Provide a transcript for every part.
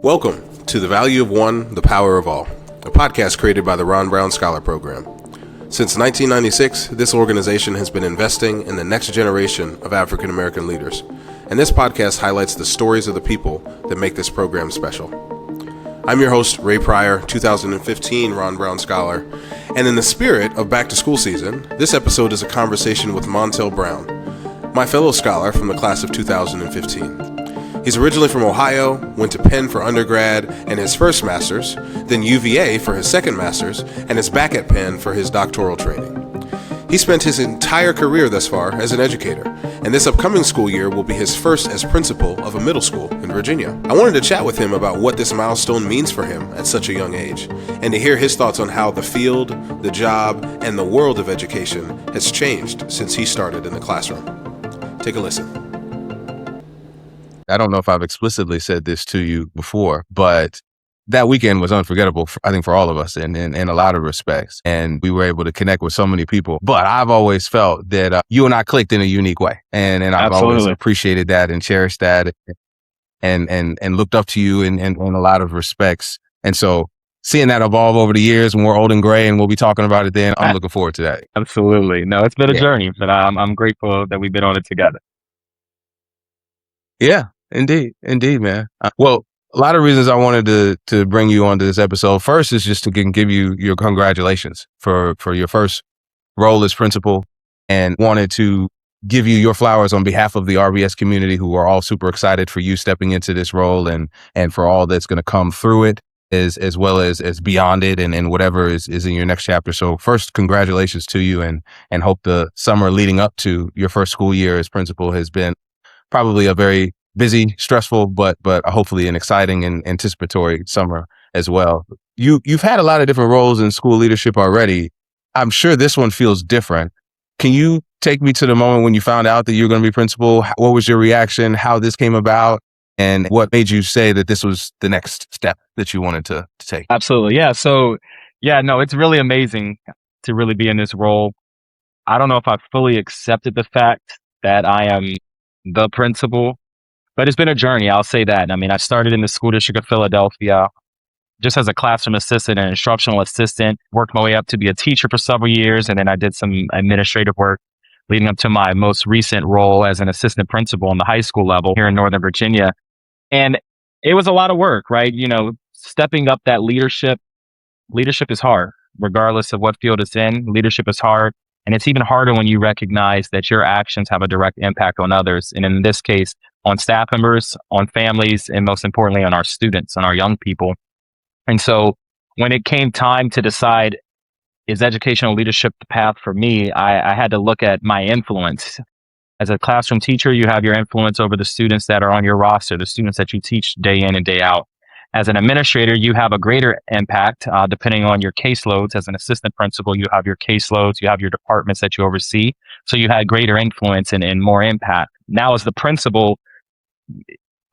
Welcome to The Value of One, The Power of All, a podcast created by the Ron Brown Scholar Program. Since 1996, this organization has been investing in the next generation of African American leaders, and this podcast highlights the stories of the people that make this program special. I'm your host, Ray Pryor, 2015 Ron Brown Scholar, and in the spirit of back to school season, this episode is a conversation with Montell Brown, my fellow scholar from the class of 2015. He's originally from Ohio, went to Penn for undergrad and his first master's, then UVA for his second master's, and is back at Penn for his doctoral training. He spent his entire career thus far as an educator, and this upcoming school year will be his first as principal of a middle school in Virginia. I wanted to chat with him about what this milestone means for him at such a young age, and to hear his thoughts on how the field, the job, and the world of education has changed since he started in the classroom. Take a listen. I don't know if I've explicitly said this to you before, but that weekend was unforgettable, I think, for all of us in a lot of respects. And we were able to connect with so many people. But I've always felt that you and I clicked in a unique way. And I've always appreciated that and cherished that and looked up to you in a lot of respects. And so seeing that evolve over the years when we're old and gray and we'll be talking about it then, I'm looking forward to that. Absolutely. No, it's been a journey, but I'm grateful that we've been on it together. Yeah. Indeed, man. Well, a lot of reasons I wanted to bring you onto this episode. First is just to give you your congratulations for your first role as principal, and wanted to give you your flowers on behalf of the RBS community, who are all super excited for you stepping into this role and for all that's going to come through it, as well as beyond it and whatever is in your next chapter. So first, congratulations to you, and hope the summer leading up to your first school year as principal has been probably a very busy, stressful, but hopefully an exciting and anticipatory summer as well. You've had a lot of different roles in school leadership already. I'm sure this one feels different. Can you take me to the moment when you found out that you're going to be principal? What was your reaction? How this came about? And what made you say that this was the next step that you wanted to take? Absolutely. Yeah. So, it's really amazing to really be in this role. I don't know if I've fully accepted the fact that I am the principal, but it's been a journey, I'll say that. I mean, I started in the school district of Philadelphia just as a classroom assistant and instructional assistant, worked my way up to be a teacher for several years, and then I did some administrative work leading up to my most recent role as an assistant principal on the high school level here in Northern Virginia. And it was a lot of work, right? You know, stepping up that leadership is hard, regardless of what field it's in. Leadership is hard. And it's even harder when you recognize that your actions have a direct impact on others. And in this case, on staff members, on families, and most importantly, on our students, on our young people. And so when it came time to decide, is educational leadership the path for me, I had to look at my influence. As a classroom teacher, you have your influence over the students that are on your roster, the students that you teach day in and day out. As an administrator, you have a greater impact depending on your caseloads. As an assistant principal, you have your caseloads, you have your departments that you oversee. So you had greater influence and more impact. Now, as the principal,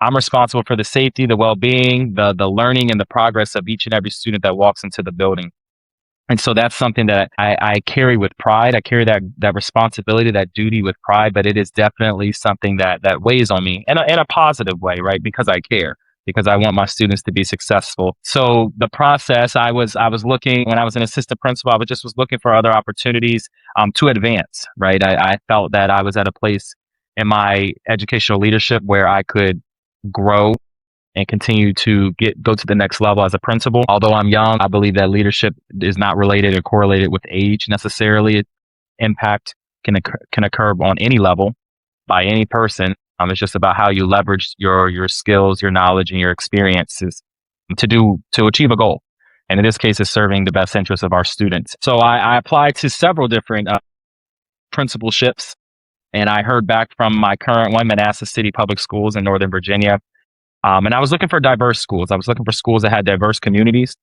I'm responsible for the safety, the well-being, the learning, and the progress of each and every student that walks into the building. And so that's something that I carry with pride. I carry that responsibility, that duty with pride, but it is definitely something that weighs on me in a positive way, right? Because I care. Because I want my students to be successful. So the process, I was looking, when I was an assistant principal, I was looking for other opportunities to advance, right? I felt that I was at a place in my educational leadership where I could grow and continue to go to the next level as a principal. Although I'm young, I believe that leadership is not related or correlated with age necessarily. Impact can occur on any level by any person. It's just about how you leverage your skills, your knowledge, and your experiences to achieve a goal. And in this case, it's serving the best interests of our students. So I applied to several different principalships, and I heard back from my current one, Manassas City Public Schools in Northern Virginia. And I was looking for diverse schools. I was looking for schools that had diverse communities.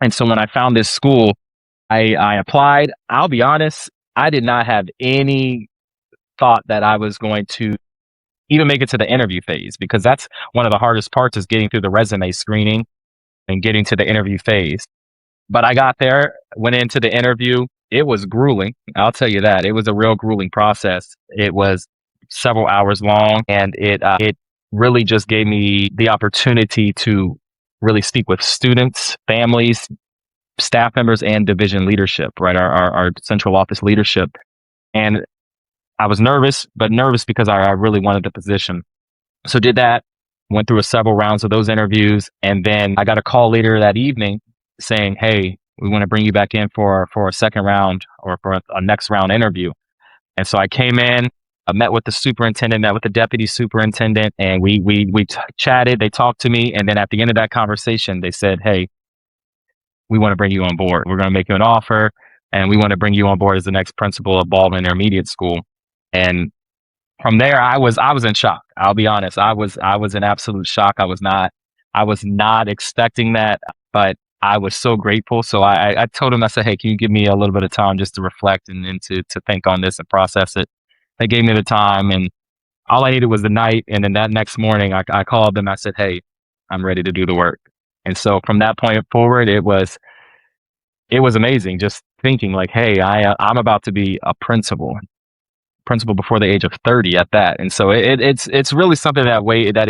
And so when I found this school, I applied. I'll be honest, I did not have any thought that I was going to even make it to the interview phase, because that's one of the hardest parts, is getting through the resume screening and getting to the interview phase. But I got there, went into the interview. It was grueling. I'll tell you that. It was a real grueling process. It was several hours long, and it really just gave me the opportunity to really speak with students, families, staff members, and division leadership, right? Our central office leadership. And I was nervous, but nervous because I really wanted the position. So did that, went through several rounds of those interviews. And then I got a call later that evening saying, hey, we want to bring you back in for a second round or for a next round interview. And so I came in, I met with the superintendent, met with the deputy superintendent, and we chatted. They talked to me. And then at the end of that conversation, they said, hey, we want to bring you on board. We're going to make you an offer, and we want to bring you on board as the next principal of Baldwin Intermediate School. And from there, I was in shock. I'll be honest. I was in absolute shock. I was not expecting that, but I was so grateful. So I told him, I said, hey, can you give me a little bit of time just to reflect and to think on this and process it? They gave me the time, and all I needed was the night. And then that next morning, I called them. I said, hey, I'm ready to do the work. And so from that point forward, it was amazing. Just thinking like, hey, I'm about to be a principal before the age of 30 at that. And so it's really something that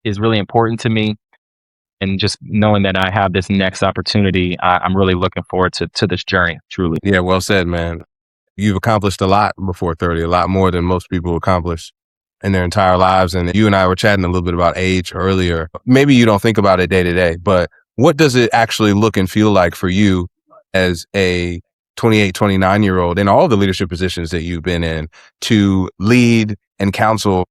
is really important to me. And just knowing that I have this next opportunity, I'm really looking forward to this journey, truly. Yeah, well said, man. You've accomplished a lot before 30, a lot more than most people accomplish in their entire lives. And you and I were chatting a little bit about age earlier. Maybe you don't think about it day to day, but what does it actually look and feel like for you as a 28, 29-year-old in all the leadership positions that you've been in to lead and counsel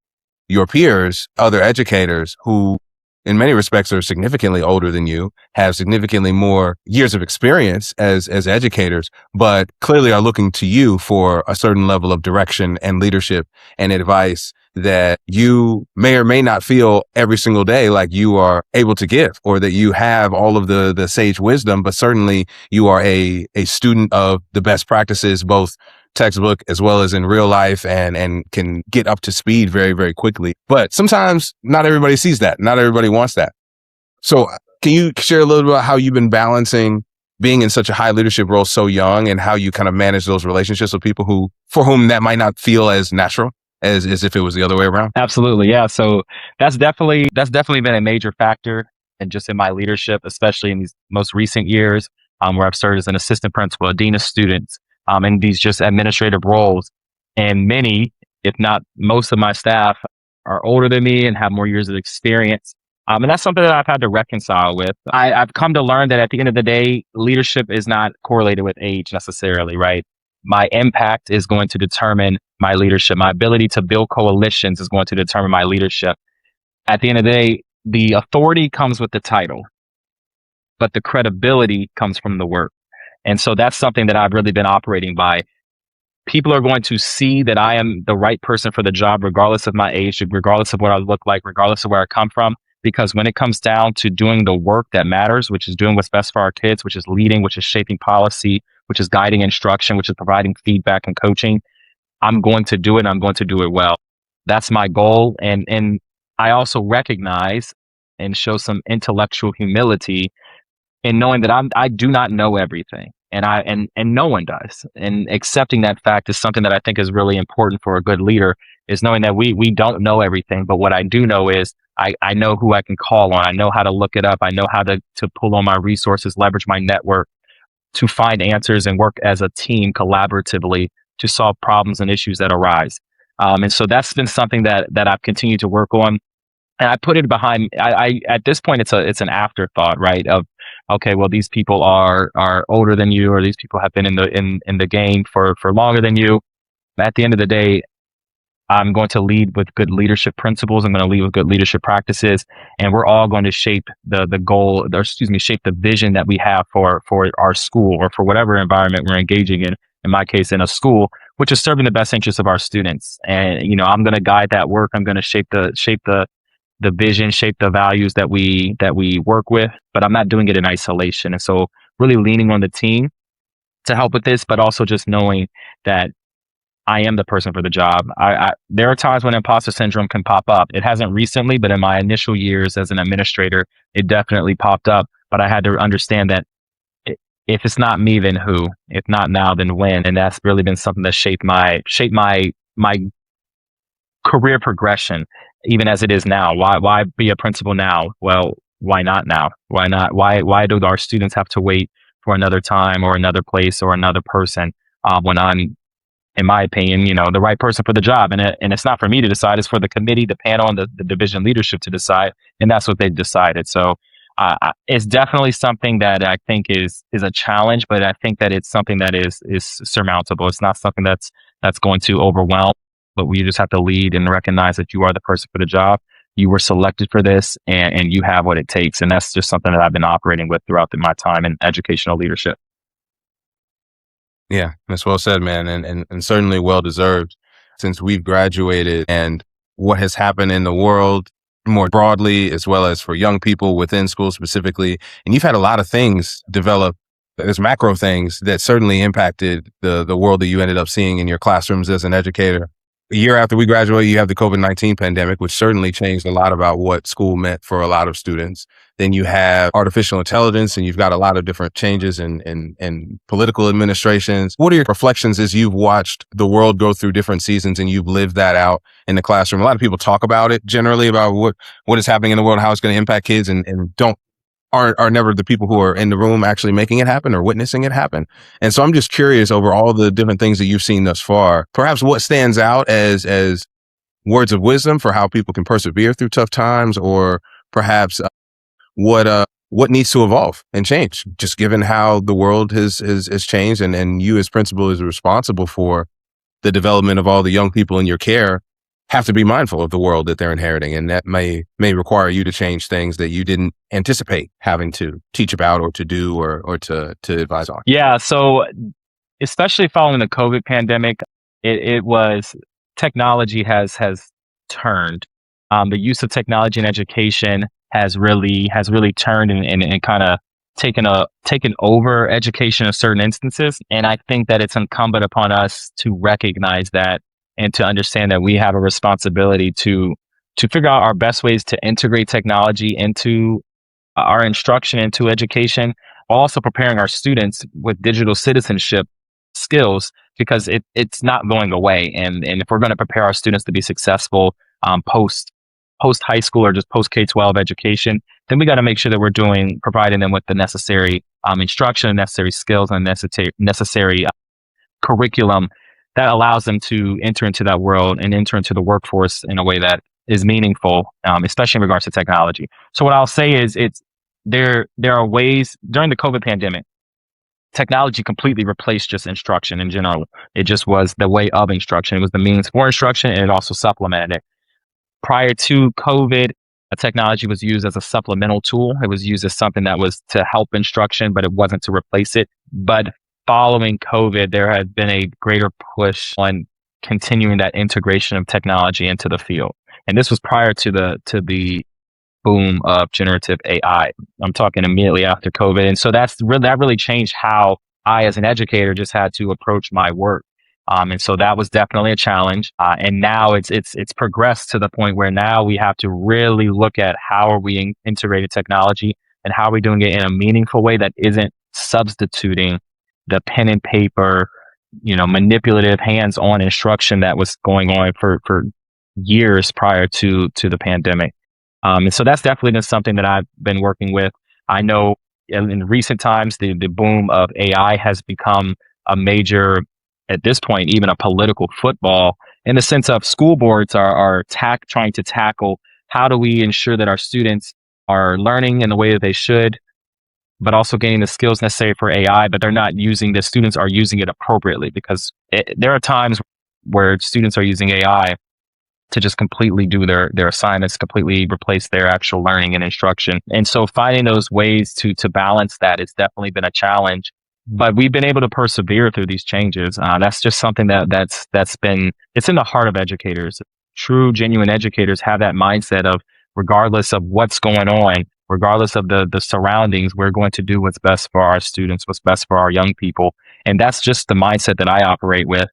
your peers, other educators who in many respects are significantly older than you, have significantly more years of experience as educators, but clearly are looking to you for a certain level of direction and leadership and advice that you may or may not feel every single day like you are able to give, or that you have all of the sage wisdom, but certainly you are a student of the best practices, both textbook as well as in real life, and can get up to speed very, very quickly. But sometimes not everybody sees that. Not everybody wants that. So can you share a little bit about how you've been balancing being in such a high leadership role so young, and how you kind of manage those relationships with people for whom that might not feel as natural as if it was the other way around? Absolutely. Yeah. So that's definitely been a major factor, and just in my leadership, especially in these most recent years, where I've served as an assistant principal, a dean of students, in these just administrative roles. And many, if not most of my staff are older than me and have more years of experience. And that's something that I've had to reconcile with. I've come to learn that at the end of the day, leadership is not correlated with age necessarily, right? My impact is going to determine my leadership. My ability to build coalitions is going to determine my leadership. At the end of the day, the authority comes with the title, but the credibility comes from the work. And so that's something that I've really been operating by. People are going to see that I am the right person for the job, regardless of my age, regardless of what I look like, regardless of where I come from. Because when it comes down to doing the work that matters, which is doing what's best for our kids, which is leading, which is shaping policy, which is guiding instruction, which is providing feedback and coaching, I'm going to do it, and I'm going to do it well. That's my goal. And I also recognize and show some intellectual humility in knowing that I do not know everything, and no one does. And accepting that fact is something that I think is really important for a good leader, is knowing that we don't know everything. But what I do know is I know who I can call on. I know how to look it up. I know how to pull on my resources, leverage my network to find answers and work as a team collaboratively to solve problems and issues that arise. And so that's been something that I've continued to work on. And I put it behind, I at this point, it's an afterthought, right? Of, okay, well, these people are older than you, or these people have been in the game for longer than you. At the end of the day, I'm going to lead with good leadership principles. I'm going to lead with good leadership practices, and we're all going to shape shape the vision that we have for our school, or for whatever environment we're engaging in. In my case, in a school, which is serving the best interests of our students. And I'm going to guide that work. I'm going to shape the vision, shape the values that we work with, but I'm not doing it in isolation. And so really leaning on the team to help with this, but also just knowing that I am the person for the job. There are times when imposter syndrome can pop up. It hasn't recently, but in my initial years as an administrator, it definitely popped up. But I had to understand that if it's not me, then who? If not now, then when? And that's really been something that shaped my career progression, even as it is now. Why be a principal now? Well, why not now? Why not? Why do our students have to wait for another time or another place or another person when I'm, in my opinion, the right person for the job? And it's not for me to decide. It's for the committee, the panel, and the division leadership to decide. And that's what they've decided. So it's definitely something that I think is a challenge, but I think that it's something that is surmountable. It's not something that's going to overwhelm, but we just have to lead and recognize that you are the person for the job. You were selected for this, and you have what it takes. And that's just something that I've been operating with throughout my time in educational leadership. Yeah, that's well said, man. And certainly well deserved since we've graduated, and what has happened in the world more broadly, as well as for young people within school specifically. And you've had a lot of things develop. There's macro things that certainly impacted the world that you ended up seeing in your classrooms as an educator. A year after we graduated, you have the COVID-19 pandemic, which certainly changed a lot about what school meant for a lot of students. Then you have artificial intelligence, and you've got a lot of different changes in political administrations. What are your reflections as you've watched the world go through different seasons and you've lived that out in the classroom? A lot of people talk about it generally, about what is happening in the world, how it's going to impact kids, and are never the people who are in the room actually making it happen or witnessing it happen. And so I'm just curious, over all the different things that you've seen thus far, perhaps what stands out as words of wisdom for how people can persevere through tough times, or perhaps what needs to evolve and change, just given how the world has changed, and you as principal is responsible for the development of all the young people in your care, have to be mindful of the world that they're inheriting. And that may require you to change things that you didn't anticipate having to teach about or to do or to advise on. Yeah. So especially following the COVID pandemic, it was, technology has turned. The use of technology in education has really turned and kind of taken over education in certain instances. And I think that it's incumbent upon us to recognize that, and to understand that we have a responsibility to figure out our best ways to integrate technology into our instruction, into education, while also preparing our students with digital citizenship skills, because it's not going away. And if we're going to prepare our students to be successful post high school or just post K-12 education, then we got to make sure that we're providing them with the necessary instruction, necessary skills, and necessary curriculum that allows them to enter into that world and enter into the workforce in a way that is meaningful, especially in regards to technology. So what I'll say is, there are ways. During the COVID pandemic, technology completely replaced just instruction in general. It just was the way of instruction. It was the means for instruction, and it also supplemented it. Prior to COVID, technology was used as a supplemental tool. It was used as something that was to help instruction, but it wasn't to replace it. But following COVID, there has been a greater push on continuing that integration of technology into the field. And this was prior to the boom of generative AI. I'm talking immediately after COVID. And so that really changed how I, as an educator, just had to approach my work. And so that was definitely a challenge. And now it's progressed to the point where now we have to really look at how are we integrating technology, and how are we doing it in a meaningful way that isn't substituting the pen and paper, manipulative hands-on instruction that was going on for years prior to the pandemic. And so that's definitely been something that I've been working with. I know in recent times, the boom of AI has become a major, at this point, even a political football, in the sense of school boards are trying to tackle, how do we ensure that our students are learning in the way that they should, but also gaining the skills necessary for AI, but the students are using it appropriately, because there are times where students are using AI to just completely do their assignments, completely replace their actual learning and instruction. And so finding those ways to balance that has definitely been a challenge, but we've been able to persevere through these changes. That's just something it's in the heart of educators. True, genuine educators have that mindset of, regardless of what's going on, regardless of the surroundings, we're going to do what's best for our students, what's best for our young people. And that's just the mindset that I operate with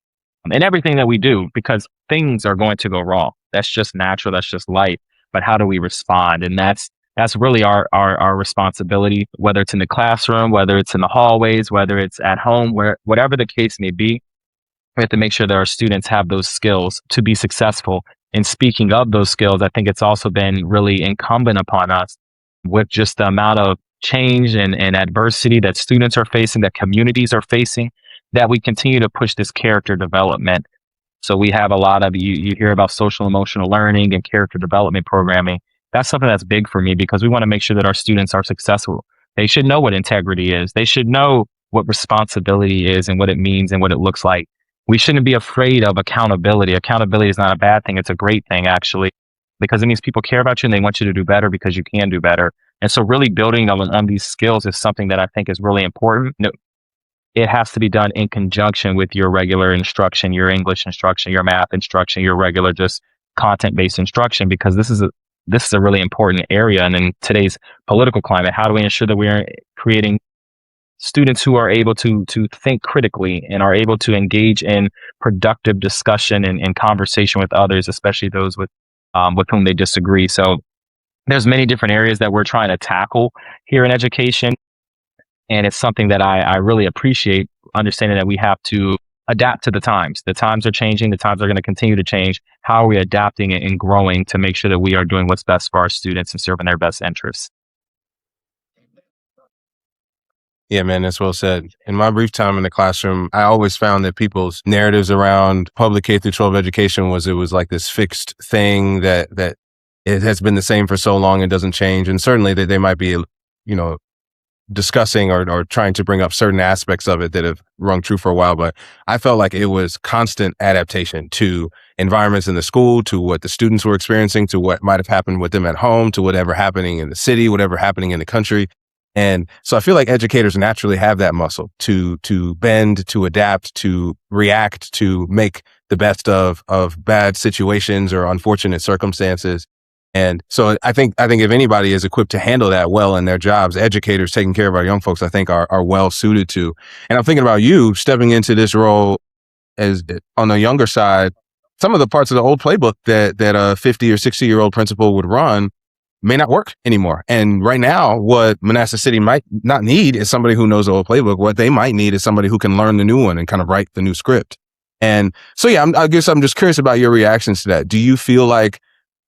in everything that we do, because things are going to go wrong. That's just natural. That's just life. But how do we respond? And that's really our responsibility, whether it's in the classroom, whether it's in the hallways, whether it's at home, whatever the case may be. We have to make sure that our students have those skills to be successful And speaking of those skills, I think it's also been really incumbent upon us with just the amount of change and adversity that students are facing, that communities are facing, that we continue to push this character development. So we have a lot of, you hear about social emotional learning and character development programming. That's something that's big for me because we want to make sure that our students are successful. They should know what integrity is. They should know what responsibility is and what it means and what it looks like. We shouldn't be afraid of accountability. Accountability is not a bad thing. It's a great thing, actually, because it means people care about you and they want you to do better because you can do better. And so really building on these skills is something that I think is really important. It has to be done in conjunction with your regular instruction, your English instruction, your math instruction, your regular just content-based instruction, because this is a really important area. And in today's political climate, how do we ensure that we are creating students who are able to think critically and are able to engage in productive discussion and conversation with others, especially those with whom they disagree? So there's many different areas that we're trying to tackle here in education. And it's something that I really appreciate, understanding that we have to adapt to the times. The times are changing. The times are going to continue to change. How are we adapting and growing to make sure that we are doing what's best for our students and serving their best interests? Yeah, man, that's well said. In my brief time in the classroom, I always found that people's narratives around public K through 12 education was like this fixed thing that it has been the same for so long and doesn't change. And certainly that they might be, discussing or trying to bring up certain aspects of it that have rung true for a while. But I felt like it was constant adaptation to environments in the school, to what the students were experiencing, to what might have happened with them at home, to whatever happening in the city, whatever happening in the country. And so I feel like educators naturally have that muscle to bend, to adapt, to react, to make the best of bad situations or unfortunate circumstances. And so I think if anybody is equipped to handle that well in their jobs, educators taking care of our young folks, I think are well suited to. And I'm thinking about you stepping into this role as on the younger side. Some of the parts of the old playbook that a 50 or 60-year-old principal would run may not work anymore. And right now, what Manassas City might not need is somebody who knows the old playbook. What they might need is somebody who can learn the new one and kind of write the new script. And so, yeah, I guess I'm just curious about your reactions to that. Do you feel like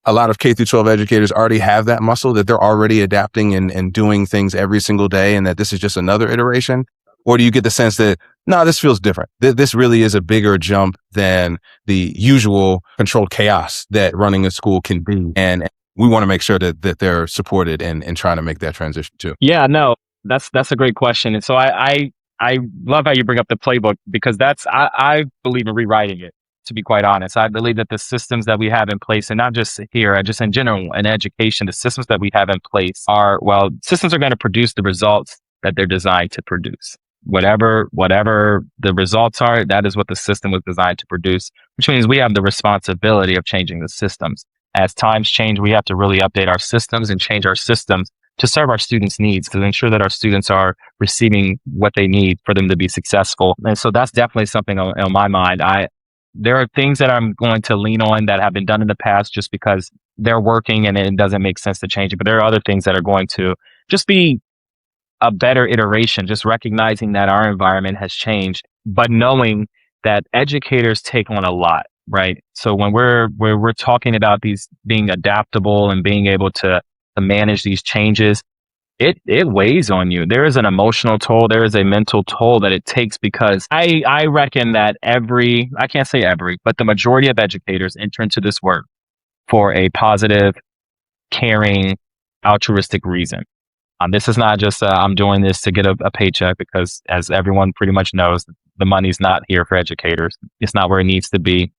a lot of K through 12 educators already have that muscle, that they're already adapting and doing things every single day, and that this is just another iteration? Or do you get the sense that, no, this feels different? This really is a bigger jump than the usual controlled chaos that running a school can be. And we want to make sure that they're supported and trying to make that transition too. Yeah, no, that's a great question. And so I love how you bring up the playbook, because I believe in rewriting it. To be quite honest, I believe that the systems that we have in place, and not just here, just in general in education, the systems that we have in place systems are going to produce the results that they're designed to produce. Whatever the results are, that is what the system was designed to produce, which means we have the responsibility of changing the systems. As times change, we have to really update our systems and change our systems to serve our students' needs, to ensure that our students are receiving what they need for them to be successful. And so that's definitely something on my mind. There are things that I'm going to lean on that have been done in the past just because they're working and it doesn't make sense to change it. But there are other things that are going to just be a better iteration, just recognizing that our environment has changed, but knowing that educators take on a lot, right? So when we're talking about these being adaptable and being able to manage these changes, it weighs on you. There is an emotional toll. There is a mental toll that it takes, because I reckon that I can't say every, but the majority of educators enter into this work for a positive, caring, altruistic reason. This is not just I'm doing this to get a paycheck, because as everyone pretty much knows, the money's not here for educators. It's not where it needs to be.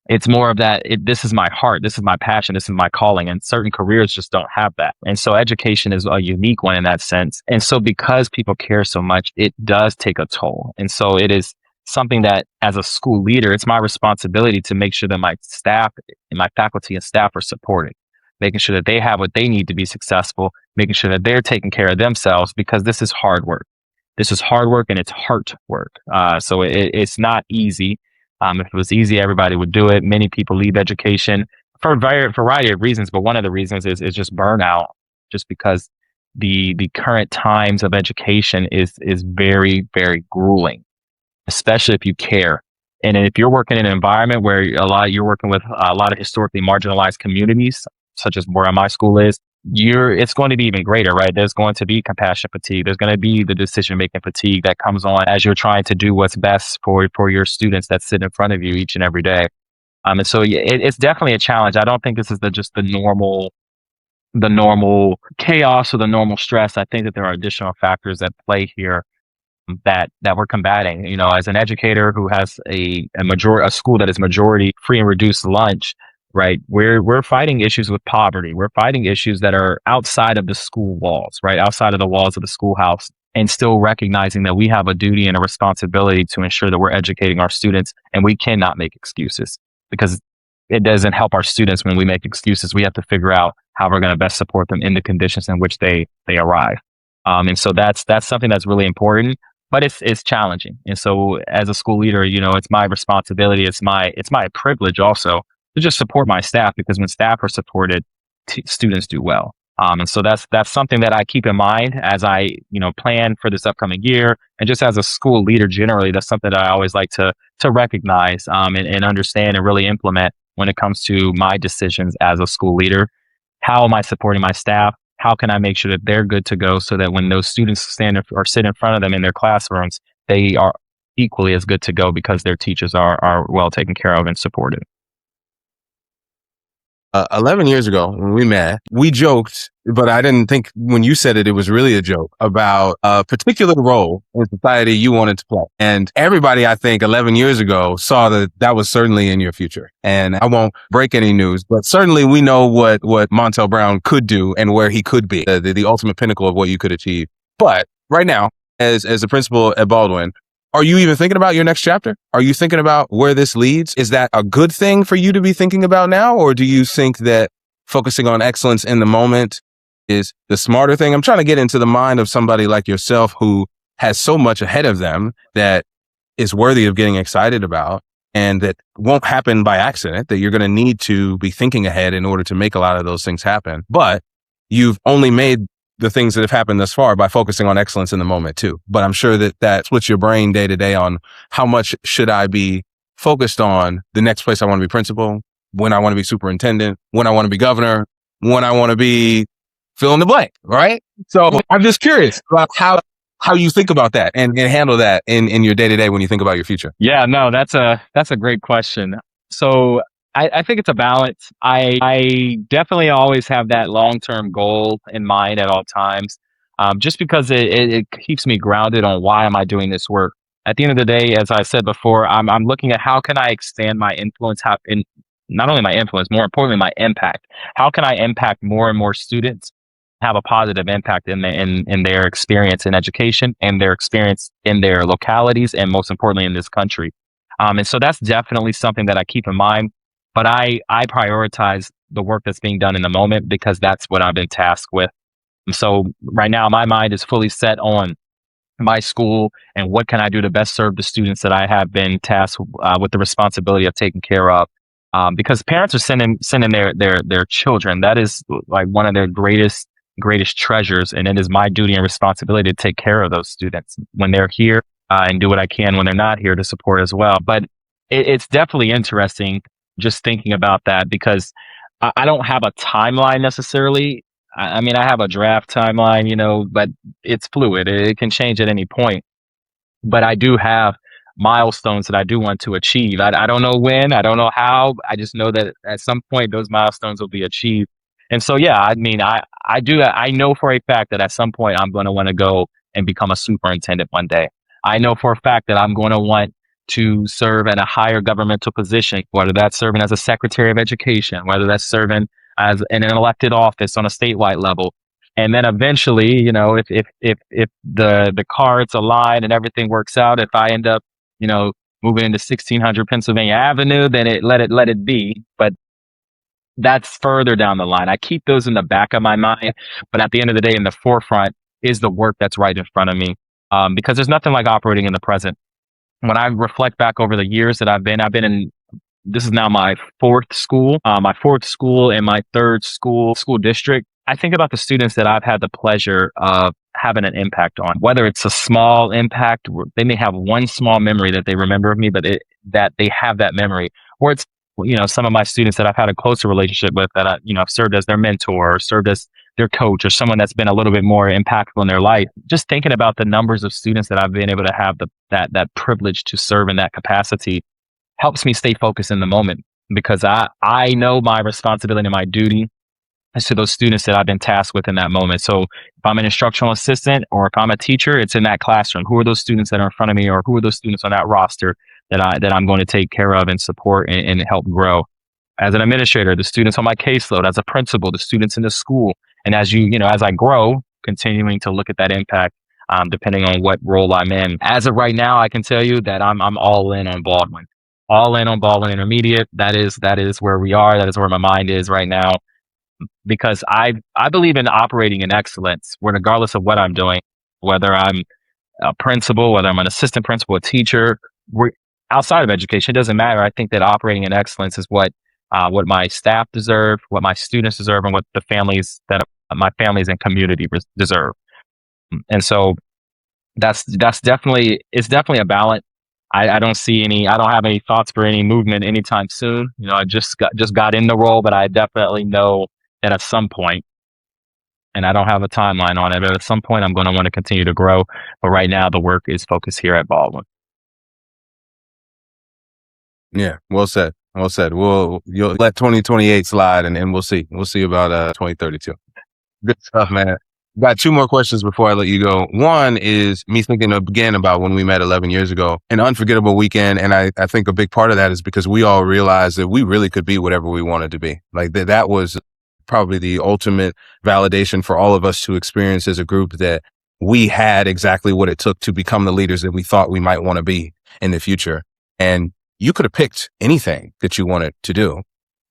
It's more of that, this is my heart, this is my passion, this is my calling, and certain careers just don't have that. And so education is a unique one in that sense. And so because people care so much, it does take a toll. And so it is something that as a school leader, it's my responsibility to make sure that my staff and my faculty and staff are supported, making sure that they have what they need to be successful, making sure that they're taking care of themselves, because this is hard work. This is hard work and it's heart work. So it's not easy. If it was easy, everybody would do it. Many people leave education for a variety of reasons, but one of the reasons is just burnout, just because the current times of education is very, very grueling, especially if you care. And if you're working in an environment where you're working with a lot of historically marginalized communities, such as where my school is, it's going to be even greater, right? There's going to be compassion fatigue. There's going to be the decision-making fatigue that comes on as you're trying to do what's best for your students that sit in front of you each and every day. And so it's definitely a challenge. I don't think this is just the normal chaos or the normal stress. I think that there are additional factors at play here that we're combating. You know, as an educator who has a school that is majority free and reduced lunch, right? We're fighting issues with poverty. We're fighting issues that are outside of the school walls, right? Outside of the walls of the schoolhouse, and still recognizing that we have a duty and a responsibility to ensure that we're educating our students, and we cannot make excuses, because it doesn't help our students when we make excuses. We have to figure out how we're going to best support them in the conditions in which they arrive. And so that's something that's really important, but it's challenging. And so as a school leader, you know, it's my responsibility. It's my privilege also to just support my staff, because when staff are supported, students do well. And so that's something that I keep in mind as I, you know, plan for this upcoming year. And just as a school leader generally, that's something that I always like to recognize and understand and really implement when it comes to my decisions as a school leader. How am I supporting my staff? How can I make sure that they're good to go, so that when those students stand or sit in front of them in their classrooms, they are equally as good to go because their teachers are well taken care of and supported. 11 years ago when we met, we joked, but I didn't think when you said it was really a joke, about a particular role in society you wanted to play. And everybody, I think 11 years ago, saw that was certainly in your future. And I won't break any news, but certainly we know what Montell Brown could do and where he could be, the ultimate pinnacle of what you could achieve. But right now, as a principal at Baldwin, are you even thinking about your next chapter? Are you thinking about where this leads? Is that a good thing for you to be thinking about now? Or do you think that focusing on excellence in the moment is the smarter thing? I'm trying to get into the mind of somebody like yourself who has so much ahead of them that is worthy of getting excited about, and that won't happen by accident, that you're going to need to be thinking ahead in order to make a lot of those things happen. But you've only made the things that have happened thus far by focusing on excellence in the moment too. But I'm sure that splits your brain day to day on how much should I be focused on the next place I want to be principal, when I want to be superintendent, when I want to be governor, when I want to be fill in the blank, right? So I'm just curious about how you think about that and handle that in your day to day when you think about your future. Yeah, no, that's a great question. So I think it's a balance. I definitely always have that long-term goal in mind at all times, just because it keeps me grounded on why am I doing this work. At the end of the day, as I said before, I'm looking at how can I expand my influence, not only my influence, more importantly, my impact. How can I impact more and more students, have a positive impact in their experience in education and their experience in their localities, and most importantly in this country. And so that's definitely something that I keep in mind. But I prioritize the work that's being done in the moment, because that's what I've been tasked with. And so right now, my mind is fully set on my school and what can I do to best serve the students that I have been tasked with the responsibility of taking care of. Because parents are sending their children. That is like one of their greatest treasures, and it is my duty and responsibility to take care of those students when they're here, and do what I can when they're not here to support as well. But it's definitely interesting just thinking about that, because I don't have a timeline necessarily. I mean, I have a draft timeline, you know, but it's fluid. It can change at any point. But I do have milestones that I do want to achieve. I don't know when, I don't know how. I just know that at some point those milestones will be achieved. And so, yeah, I mean, I know for a fact that at some point I'm going to want to go and become a superintendent one day. I know for a fact that I'm going to want to serve in a higher governmental position, whether that's serving as a secretary of education, whether that's serving as in an elected office on a statewide level. And then eventually, you know, if the cards align and everything works out, if I end up, you know, moving into 1600 Pennsylvania Avenue, then let it be. But that's further down the line. I keep those in the back of my mind, but at the end of the day, in the forefront is the work that's right in front of me. Because there's nothing like operating in the present. When I reflect back over the years that I've been in, this is now my fourth school and my third school district. I think about the students that I've had the pleasure of having an impact on, whether it's a small impact, they may have one small memory that they remember of me, but that they have that memory. Or it's, some of my students that I've had a closer relationship with that I've served as their mentor or served as their coach or someone that's been a little bit more impactful in their life. Just thinking about the numbers of students that I've been able to have that privilege to serve in that capacity helps me stay focused in the moment, because I know my responsibility and my duty is to those students that I've been tasked with in that moment. So if I'm an instructional assistant or if I'm a teacher, it's in that classroom. Who are those students that are in front of me, or who are those students on that roster that I'm going to take care of and support and help grow? As an administrator, the students on my caseload; as a principal, the students in the school. And as as I grow, continuing to look at that impact, depending on what role I'm in. As of right now, I can tell you that I'm all in on Baldwin, all in on Baldwin Intermediate. That is where we are. That is where my mind is right now, because I believe in operating in excellence, regardless of what I'm doing, whether I'm a principal, whether I'm an assistant principal, a teacher, outside of education, it doesn't matter. I think that operating in excellence is what my staff deserve, what my students deserve, and what the families that my families and community deserve. And so it's definitely a balance. I don't have any thoughts for any movement anytime soon. I just got in the role, but I definitely know that at some point, and I don't have a timeline on it, but at some point I'm going to want to continue to grow. But right now the work is focused here at Baldwin. Yeah, well said. Well said. You'll let 2028 slide, and we'll see. We'll see about 2032. Good stuff, man. Got two more questions before I let you go. One is me thinking again about when we met 11 years ago, an unforgettable weekend. And I think a big part of that is because we all realized that we really could be whatever we wanted to be. Like that was probably the ultimate validation for all of us to experience as a group, that we had exactly what it took to become the leaders that we thought we might want to be in the future. And you could have picked anything that you wanted to do.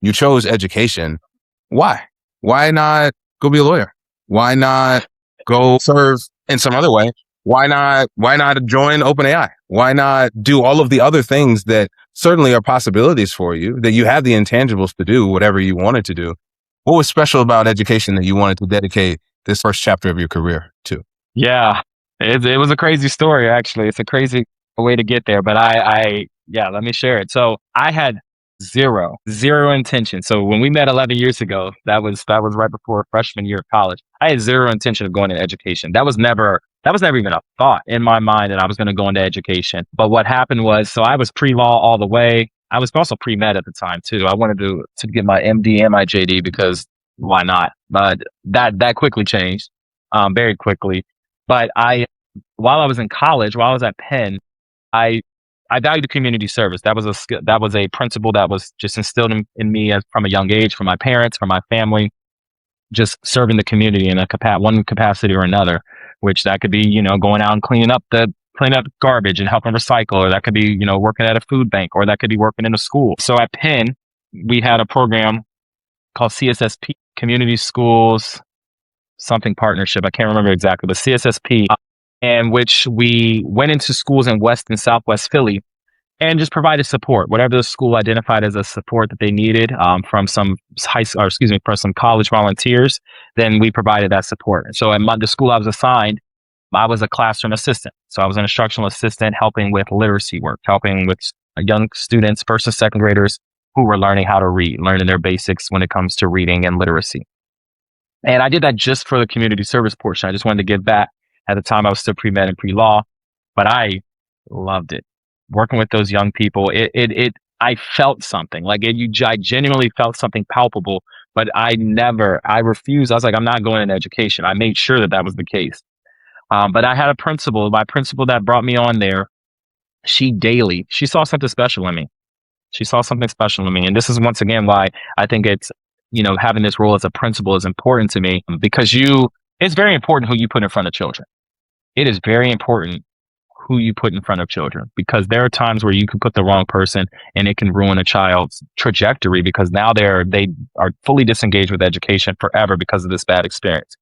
You chose education. Why? Why not go be a lawyer? Why not go serve in some other way? Why not join OpenAI? Why not do all of the other things that certainly are possibilities for you, that you have the intangibles to do whatever you wanted to do? What was special about education that you wanted to dedicate this first chapter of your career to? Yeah, it was a crazy story, actually. It's a crazy way to get there, but let me share it. So I had zero intention. So when we met 11 years ago, that was right before freshman year of college. I had zero intention of going into education. That was never even a thought in my mind that I was going to go into education. But what happened was, so I was pre-law all the way. I was also pre-med at the time too. I wanted to get my MD and my JD because why not? But that quickly changed, very quickly. But while I was in college, while I was at Penn, I valued the community service. That was a principle that was just instilled in me from a young age, from my parents, from my family, just serving the community in one capacity or another, which that could be, going out and cleaning up garbage and helping recycle, or that could be, working at a food bank, or that could be working in a school. So at Penn, we had a program called CSSP, Community Schools something partnership. I can't remember exactly, but CSSP, in which we went into schools in West and Southwest Philly and just provided support, whatever the school identified as a support that they needed, from some from some college volunteers. Then we provided that support. And so at the school I was assigned, I was a classroom assistant. So I was an instructional assistant helping with literacy work, helping with young students, first and second graders who were learning how to read, learning their basics when it comes to reading and literacy. And I did that just for the community service portion. I just wanted to give back. At the time, I was still pre-med and pre-law, but I loved it. Working with those young people, I felt something. I genuinely felt something palpable, but I refused. I was like, I'm not going into education. I made sure that was the case. But I had my principal that brought me on there, she saw something special in me. She saw something special in me. And this is once again why I think it's, having this role as a principal is important to me, because it's very important who you put in front of children. It is very important who you put in front of children, because there are times where you can put the wrong person and it can ruin a child's trajectory, because now they are fully disengaged with education forever because of this bad experience.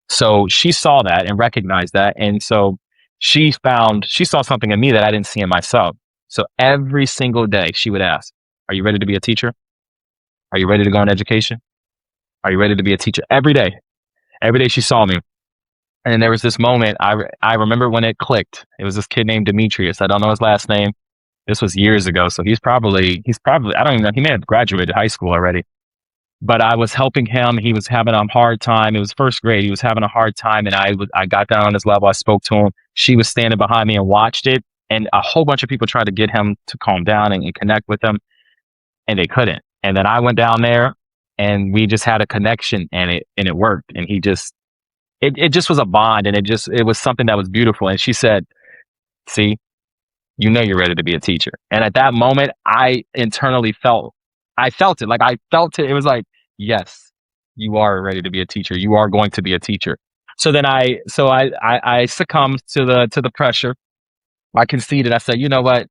So she saw that and recognized that. And so she saw something in me that I didn't see in myself. So every single day she would ask, are you ready to be a teacher? Are you ready to go into education? Are you ready to be a teacher? Every day she saw me. And there was this moment, I remember when it clicked. It was this kid named Demetrius. I don't know his last name, This was years ago. So he's probably, I don't even know, he may have graduated high school already. But I was helping him. He was having a hard time. It was first grade. He was having a hard time. And I got down on his level. I spoke to him. She was standing behind me and watched it. And a whole bunch of people tried to get him to calm down and connect with him. And they couldn't. And then I went down there and we just had a connection and it worked. And he just, it just was a bond. And it was something that was beautiful. And she said, see, you know, you're ready to be a teacher. And at that moment, I internally felt it. Like I felt it. It was like, yes, you are ready to be a teacher. You are going to be a teacher. So then I succumbed to the pressure. I conceded. I said, you know what?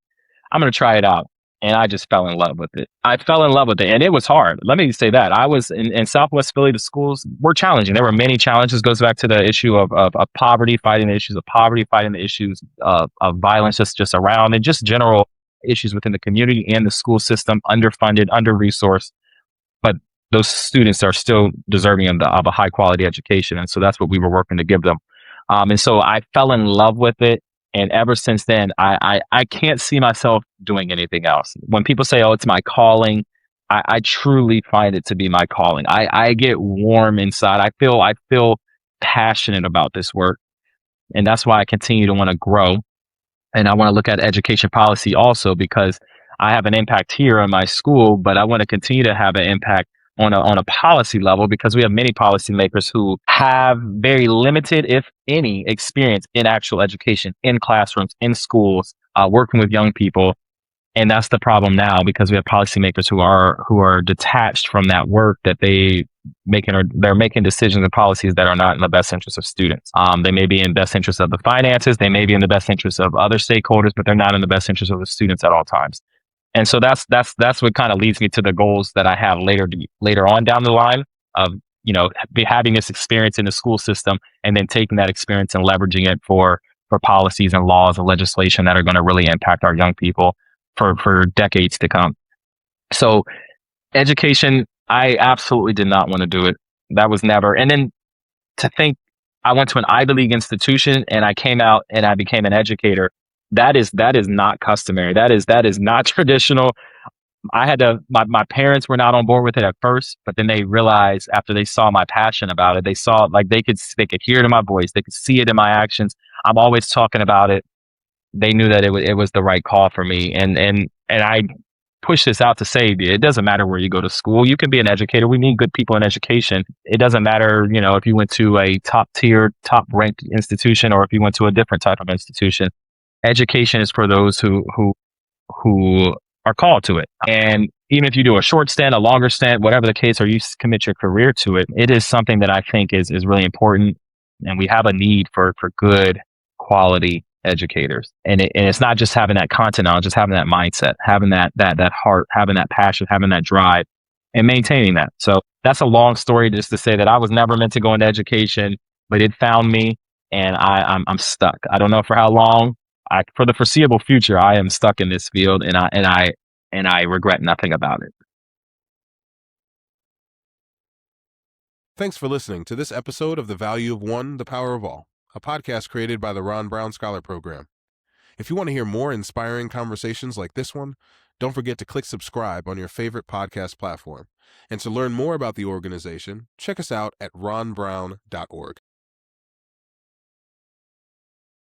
I'm going to try it out. And I just fell in love with it. And it was hard. Let me say that. I was in Southwest Philly, the schools were challenging. There were many challenges. Goes back to the issue of poverty, fighting the issues of poverty, fighting the issues of violence just around, and just general issues within the community and the school system, underfunded, under-resourced. But those students are still deserving of a high quality education. And so that's what we were working to give them. And so I fell in love with it. And ever since then, I can't see myself doing anything else. When people say, oh, it's my calling, I truly find it to be my calling. I get warm inside. I feel passionate about this work. And that's why I continue to want to grow. And I want to look at education policy also, because I have an impact here in my school, but I want to continue to have an impact on a policy level, because we have many policymakers who have very limited, if any, experience in actual education, in classrooms, in schools, working with young people. And that's the problem now, because we have policymakers who are detached from that work, that they're making decisions and policies that are not in the best interest of students. They may be in best interest of the finances, they may be in the best interest of other stakeholders, but they're not in the best interest of the students at all times. And so that's what kind of leads me to the goals that I have later on down the line of, you know, having this experience in the school system and then taking that experience and leveraging it for policies and laws and legislation that are going to really impact our young people for decades to come. So education, I absolutely did not want to do it. That was never. And then to think I went to an Ivy League institution and I came out and I became an educator. That is not customary. That is not traditional. My parents were not on board with it at first, but then they realized after they saw my passion about it, they saw like they could hear it in my voice. They could see it in my actions. I'm always talking about it. They knew that it was the right call for me. And I push this out to say it doesn't matter where you go to school. You can be an educator. We need good people in education. It doesn't matter, you know, if you went to a top ranked institution or if you went to a different type of institution. Education is for those who are called to it. And even if you do a short stint, a longer stint, whatever the case, or you commit your career to it, it is something that I think is really important. And we have a need for good quality educators. And it's not just having that content knowledge, just having that mindset, having that heart, having that passion, having that drive, and maintaining that. So that's a long story just to say that I was never meant to go into education, but it found me, and I'm stuck. I don't know for how long. For the foreseeable future, I am stuck in this field, and I regret nothing about it. Thanks for listening to this episode of The Value of One, The Power of All, a podcast created by the Ron Brown Scholar Program. If you want to hear more inspiring conversations like this one, don't forget to click subscribe on your favorite podcast platform. And to learn more about the organization, check us out at ronbrown.org.